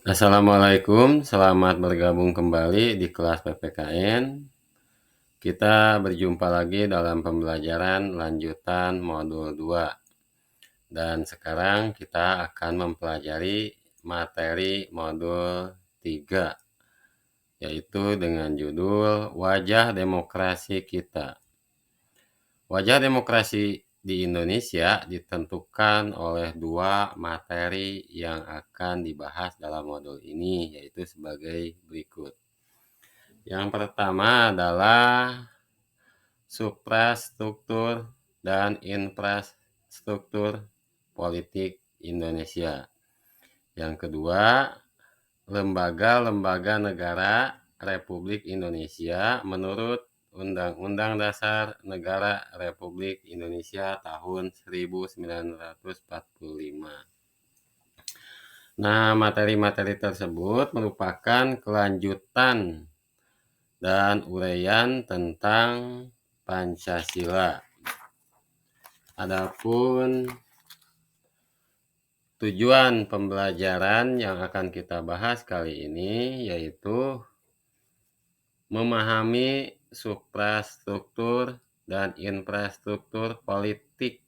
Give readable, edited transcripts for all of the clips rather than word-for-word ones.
Assalamualaikum, selamat bergabung kembali di kelas PPKN. Kita berjumpa lagi dalam pembelajaran lanjutan modul 2. Dan sekarang kita akan mempelajari materi modul 3, yaitu dengan judul Wajah Demokrasi Kita. Wajah demokrasi di Indonesia ditentukan oleh dua materi yang akan dibahas dalam modul ini, yaitu sebagai berikut. Yang pertama adalah suprastruktur dan infrastruktur politik Indonesia. Yang kedua, lembaga-lembaga negara Republik Indonesia menurut Undang-Undang Dasar Negara Republik Indonesia tahun 1945. Nah, materi-materi tersebut merupakan kelanjutan dan uraian tentang Pancasila. Adapun tujuan pembelajaran yang akan kita bahas kali ini yaitu memahami suprastruktur dan infrastruktur politik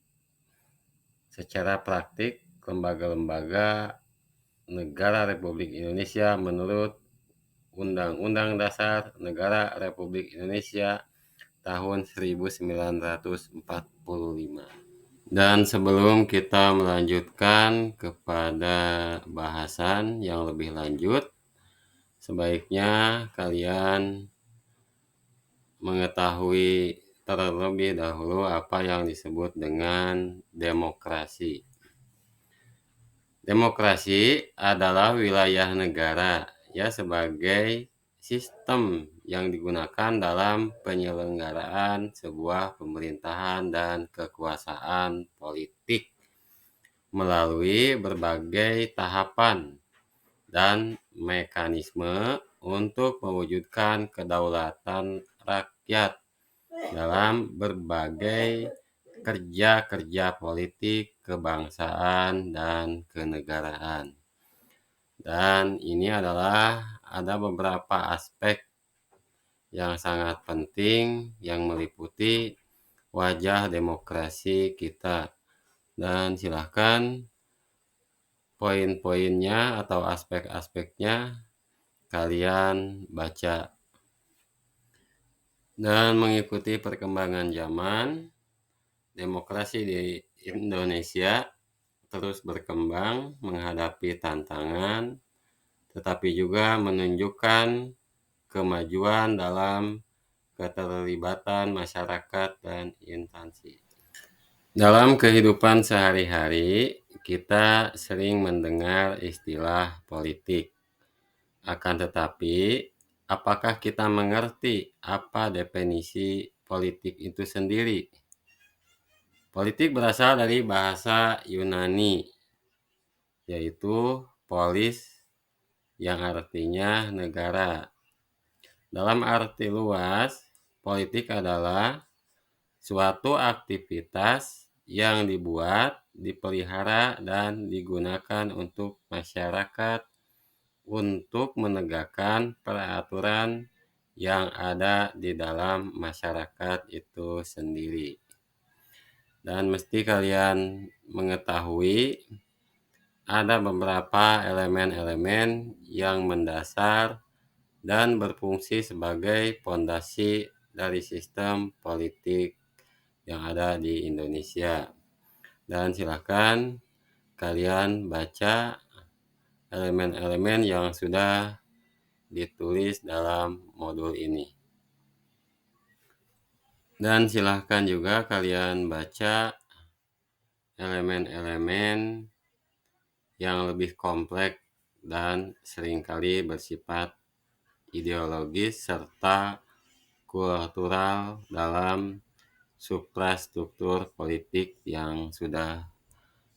secara praktik lembaga-lembaga negara Republik Indonesia menurut Undang-Undang Dasar Negara Republik Indonesia tahun 1945. Dan sebelum kita melanjutkan kepada bahasan yang lebih lanjut, sebaiknya kalian mengetahui terlebih dahulu apa yang disebut dengan demokrasi. Demokrasi adalah wilayah negara ya sebagai sistem yang digunakan dalam penyelenggaraan sebuah pemerintahan dan kekuasaan politik melalui berbagai tahapan dan mekanisme untuk mewujudkan kedaulatan rakyat dalam berbagai kerja-kerja politik, kebangsaan, dan kenegaraan. Dan ini adalah ada beberapa aspek yang sangat penting yang meliputi wajah demokrasi kita. Dan silahkan poin-poinnya atau aspek-aspeknya kalian baca. Dan mengikuti perkembangan zaman, demokrasi di Indonesia terus berkembang menghadapi tantangan, tetapi juga menunjukkan kemajuan dalam keterlibatan masyarakat dan instansi. Dalam kehidupan sehari-hari, kita sering mendengar istilah politik. Akan tetapi, apakah kita mengerti apa definisi politik itu sendiri? Politik berasal dari bahasa Yunani, yaitu polis yang artinya negara. Dalam arti luas, politik adalah suatu aktivitas yang dibuat, dipelihara, dan digunakan untuk masyarakat untuk menegakkan peraturan yang ada di dalam masyarakat itu sendiri. Dan mesti kalian mengetahui ada beberapa elemen-elemen yang mendasar dan berfungsi sebagai fondasi dari sistem politik yang ada di Indonesia. Dan silakan kalian baca elemen-elemen yang sudah ditulis dalam modul ini. Dan silahkan juga kalian baca elemen-elemen yang lebih kompleks dan seringkali bersifat ideologis serta kultural dalam suprastruktur politik yang sudah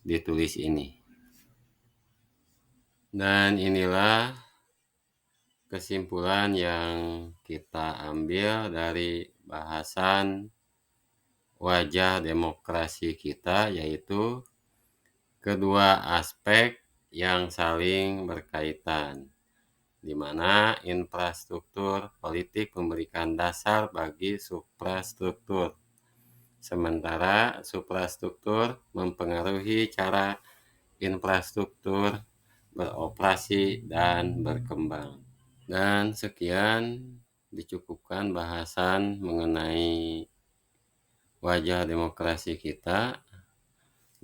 ditulis ini. Dan inilah kesimpulan yang kita ambil dari bahasan wajah demokrasi kita, yaitu kedua aspek yang saling berkaitan, di mana infrastruktur politik memberikan dasar bagi suprastruktur, sementara suprastruktur mempengaruhi cara infrastruktur beroperasi dan berkembang. Dan sekian, dicukupkan bahasan mengenai wajah demokrasi kita,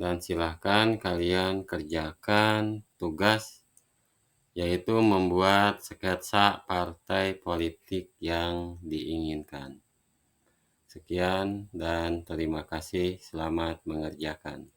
dan silahkan kalian kerjakan tugas, yaitu membuat sketsa partai politik yang diinginkan. Sekian dan terima kasih, selamat mengerjakan.